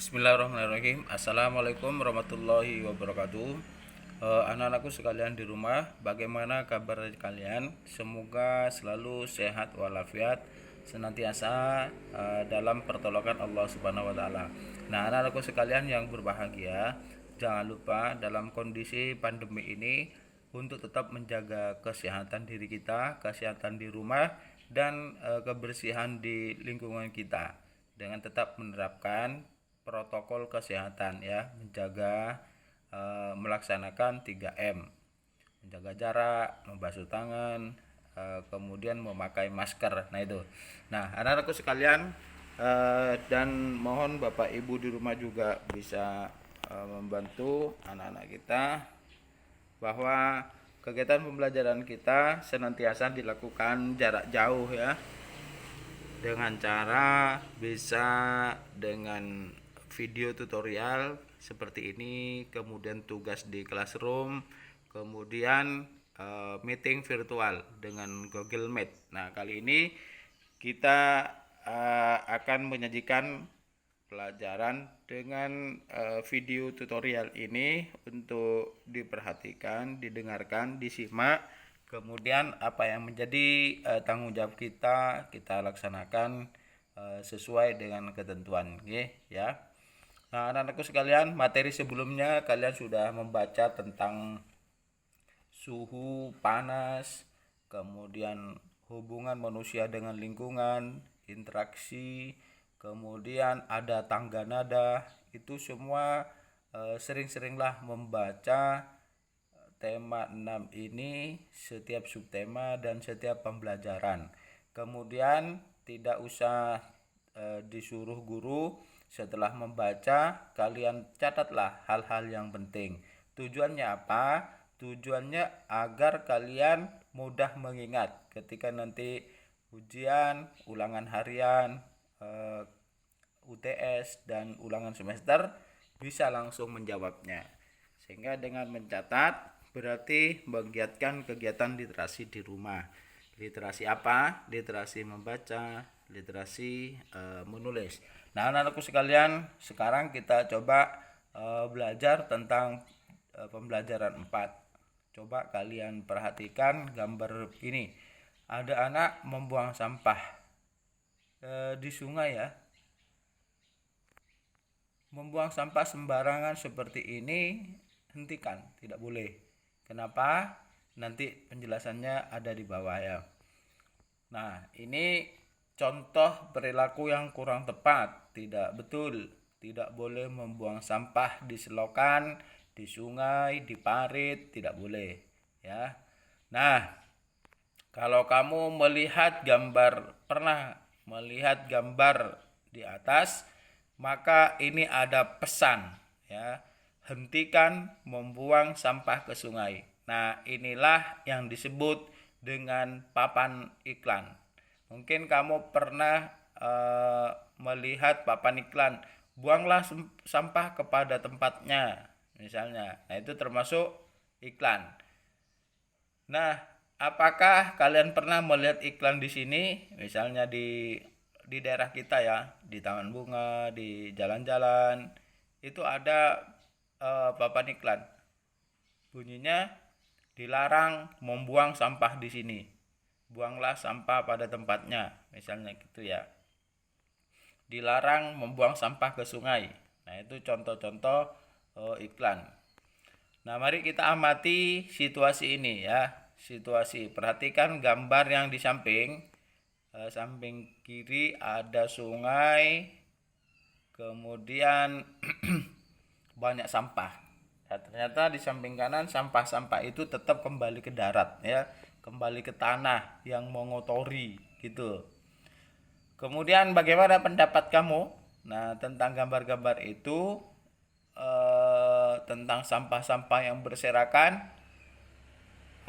Bismillahirrahmanirrahim. Assalamualaikum warahmatullahi wabarakatuh. Anak-anakku sekalian di rumah, bagaimana kabar kalian? Semoga selalu sehat walafiat, senantiasa dalam pertolongan Allah Subhanahu wa taala. Nah, anak-anakku sekalian yang berbahagia, jangan lupa dalam kondisi pandemi ini untuk tetap menjaga kesehatan diri kita, kesehatan di rumah dan kebersihan di lingkungan kita dengan tetap menerapkan protokol kesehatan ya, menjaga melaksanakan 3M, menjaga jarak, membasuh tangan, kemudian memakai masker. Nah itu. Nah, anak-anakku sekalian, dan mohon Bapak Ibu di rumah juga bisa membantu anak-anak kita bahwa kegiatan pembelajaran kita senantiasa dilakukan jarak jauh ya, dengan cara bisa dengan video tutorial seperti ini, kemudian tugas di classroom, kemudian meeting virtual dengan Google Meet. Nah, kali ini kita akan menyajikan pelajaran dengan video tutorial ini untuk diperhatikan, didengarkan, disimak. Kemudian apa yang menjadi tanggung jawab kita laksanakan sesuai dengan ketentuan, ya. Nah, anak-anakku sekalian, materi sebelumnya kalian sudah membaca tentang suhu panas, kemudian hubungan manusia dengan lingkungan, interaksi, kemudian ada tangga nada. Itu semua sering-seringlah membaca tema 6 ini, setiap subtema dan setiap pembelajaran. Kemudian tidak usah disuruh guru, setelah membaca kalian catatlah hal-hal yang penting. Tujuannya apa? Tujuannya agar kalian mudah mengingat ketika nanti ujian, ulangan harian, UTS dan ulangan semester bisa langsung menjawabnya. Sehingga dengan mencatat berarti menggiatkan kegiatan literasi di rumah. Literasi apa? Literasi membaca, literasi menulis. Nah, anak-anakku sekalian, sekarang kita coba belajar tentang pembelajaran 4. Coba kalian perhatikan gambar ini. Ada anak membuang sampah di sungai ya. Membuang sampah sembarangan seperti ini hentikan, tidak boleh. Kenapa? Nanti penjelasannya ada di bawah ya. Nah, ini contoh perilaku yang kurang tepat, tidak betul. Tidak boleh membuang sampah di selokan, di sungai, di parit, tidak boleh ya. Nah, kalau kamu pernah melihat gambar di atas, maka ini ada pesan ya. Hentikan membuang sampah ke sungai. Nah, inilah yang disebut dengan papan iklan. Mungkin kamu pernah melihat papan iklan, buanglah sampah kepada tempatnya misalnya. Nah, itu termasuk iklan. Nah, apakah kalian pernah melihat iklan di sini? Misalnya di daerah kita ya, di taman bunga, di jalan-jalan, itu ada papan iklan. Bunyinya dilarang membuang sampah di sini. Buanglah sampah pada tempatnya, misalnya gitu ya. Dilarang membuang sampah ke sungai. Nah, itu contoh-contoh iklan. Nah, mari kita amati situasi ini ya. Situasi, perhatikan gambar yang di samping. Samping kiri ada sungai, kemudian banyak sampah. Nah, ternyata di samping kanan sampah-sampah itu tetap kembali ke darat ya, kembali ke tanah yang mengotori gitu. Kemudian bagaimana pendapat kamu? Nah, tentang gambar-gambar itu, tentang sampah-sampah yang berserakan,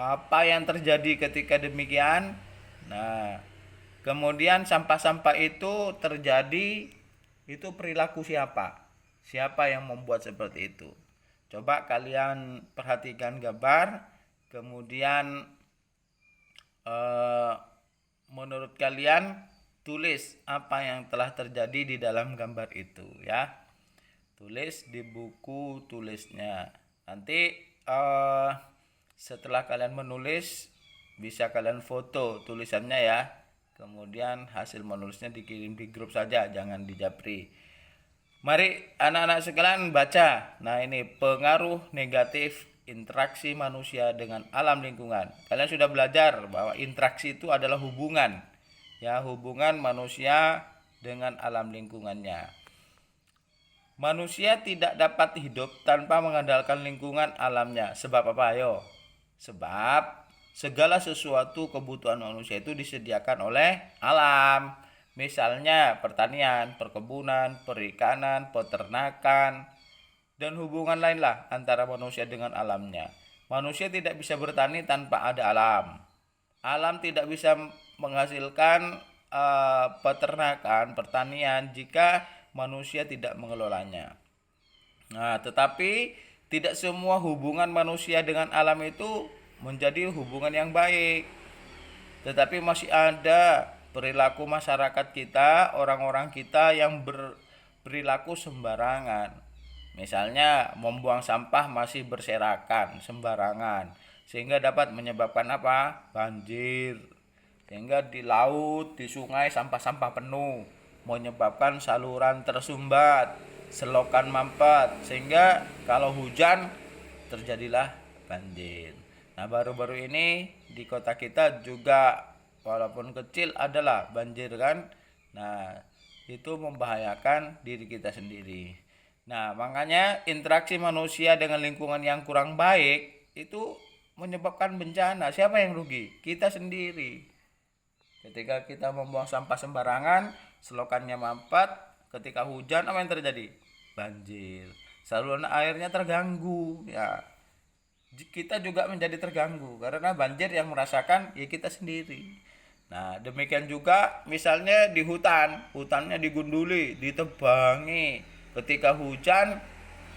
apa yang terjadi ketika demikian? Nah, kemudian sampah-sampah itu terjadi, itu perilaku siapa? Siapa yang membuat seperti itu? Coba kalian perhatikan gambar, kemudian menurut kalian tulis apa yang telah terjadi di dalam gambar itu ya. tulis di buku tulisnya. Nanti setelah kalian menulis bisa kalian foto tulisannya ya. Kemudian hasil menulisnya dikirim di grup saja, jangan di Japri. Mari anak-anak sekalian baca. Nah, ini pengaruh negatif interaksi manusia dengan alam lingkungan. Kalian sudah belajar bahwa interaksi itu adalah hubungan. Ya, hubungan manusia dengan alam lingkungannya. Manusia tidak dapat hidup tanpa mengandalkan lingkungan alamnya. Sebab apa? Ayo. Sebab segala sesuatu kebutuhan manusia itu disediakan oleh alam. Misalnya pertanian, perkebunan, perikanan, peternakan, dan hubungan lainlah antara manusia dengan alamnya. Manusia tidak bisa bertani tanpa ada alam. Alam tidak bisa menghasilkan peternakan, pertanian jika manusia tidak mengelolanya. Nah, tetapi tidak semua hubungan manusia dengan alam itu menjadi hubungan yang baik. Tetapi masih ada perilaku masyarakat kita, orang-orang kita yang berperilaku sembarangan. Misalnya membuang sampah masih berserakan sembarangan, sehingga dapat menyebabkan apa? Banjir. Sehingga di laut, di sungai sampah-sampah penuh, menyebabkan saluran tersumbat, selokan mampet, sehingga kalau hujan terjadilah banjir. Nah, baru-baru ini di kota kita juga walaupun kecil adalah banjir kan. Nah, itu membahayakan diri kita sendiri. Nah, makanya interaksi manusia dengan lingkungan yang kurang baik itu menyebabkan bencana. Siapa yang rugi? Kita sendiri. Ketika kita membuang sampah sembarangan, selokannya mampet, ketika hujan apa yang terjadi? Banjir. Saluran airnya terganggu, ya. Kita juga menjadi terganggu karena banjir yang merasakan ya kita sendiri. Nah, demikian juga misalnya di hutannya digunduli, ditebangi. Ketika hujan,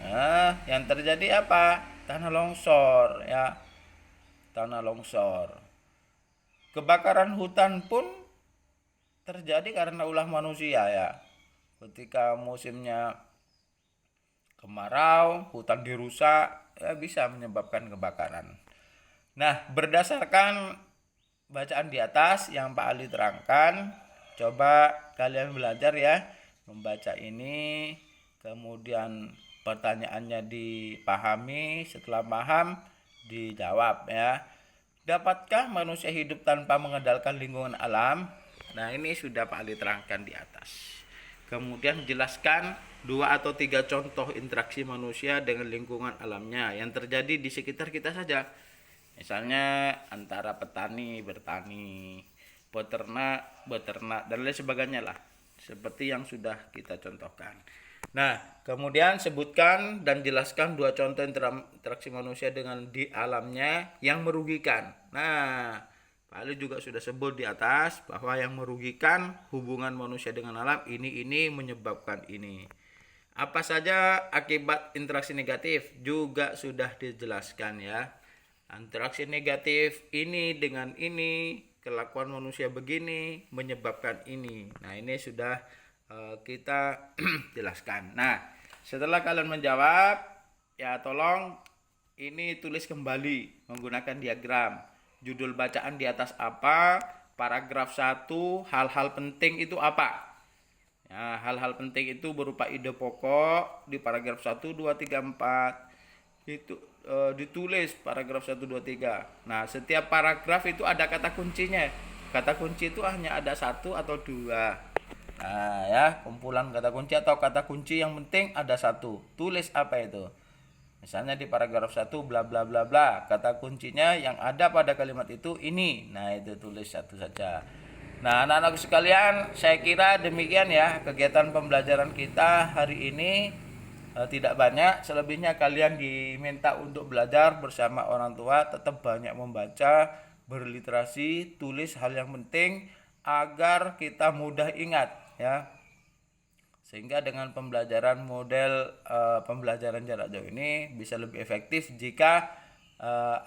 nah, yang terjadi apa? Tanah longsor, ya. Tanah longsor. Kebakaran hutan pun terjadi karena ulah manusia ya. Ketika musimnya kemarau, hutan dirusak, ya bisa menyebabkan kebakaran. Nah, berdasarkan bacaan di atas yang Pak Ali terangkan, coba kalian belajar ya membaca ini, kemudian pertanyaannya dipahami, setelah paham dijawab ya. Dapatkah manusia hidup tanpa mengandalkan lingkungan alam? Nah, ini sudah Pak Ali terangkan di atas. Kemudian jelaskan 2 atau 3 contoh interaksi manusia dengan lingkungan alamnya yang terjadi di sekitar kita saja. Misalnya antara petani bertani, peternak beternak, dan lain sebagainya lah. Seperti yang sudah kita contohkan. Nah, kemudian sebutkan dan jelaskan 2 contoh interaksi manusia dengan di alamnya yang merugikan. Nah, Pak Ali juga sudah sebut di atas bahwa yang merugikan hubungan manusia dengan alam ini menyebabkan ini. Apa saja akibat interaksi negatif juga sudah dijelaskan ya. Interaksi negatif ini dengan ini, kelakuan manusia begini menyebabkan ini. Nah, ini sudah kita jelaskan. Nah, setelah kalian menjawab, ya tolong ini tulis kembali menggunakan diagram. Judul bacaan di atas apa? Paragraf 1, hal-hal penting itu apa? Ya, hal-hal penting itu berupa ide pokok di paragraf 1, 2, 3, 4. Itu ditulis paragraf 1, 2, 3. Nah, setiap paragraf itu ada kata kuncinya. Kata kunci itu hanya ada 1 atau 2. Nah, ya, kumpulan kata kunci atau kata kunci yang penting ada 1. Tulis apa itu? Misalnya di paragraf 1 bla bla bla bla. Kata kuncinya yang ada pada kalimat itu ini. Nah, itu tulis 1 saja. Nah, anak-anak sekalian, saya kira demikian ya kegiatan pembelajaran kita hari ini. Tidak banyak, selebihnya kalian diminta untuk belajar bersama orang tua, tetap banyak membaca, berliterasi, tulis hal yang penting agar kita mudah ingat ya. Sehingga dengan pembelajaran model pembelajaran jarak jauh ini bisa lebih efektif jika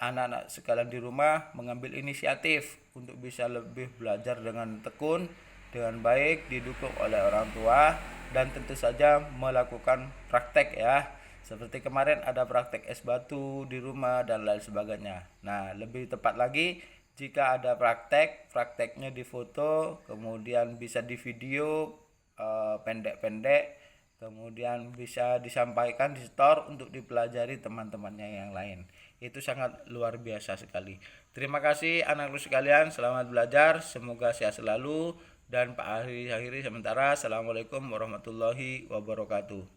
anak-anak sekalian di rumah mengambil inisiatif untuk bisa lebih belajar dengan tekun, dengan baik, didukung oleh orang tua dan tentu saja melakukan praktek ya. Seperti kemarin ada praktek es batu di rumah dan lain sebagainya. Nah, lebih tepat lagi jika ada prakteknya difoto, kemudian bisa di video pendek-pendek, kemudian bisa disampaikan di store untuk dipelajari teman-temannya yang lain. Itu sangat luar biasa sekali. Terima kasih anak-anak sekalian, selamat belajar, semoga sehat selalu. Dan Pak akhiri sementara, assalamualaikum warahmatullahi wabarakatuh.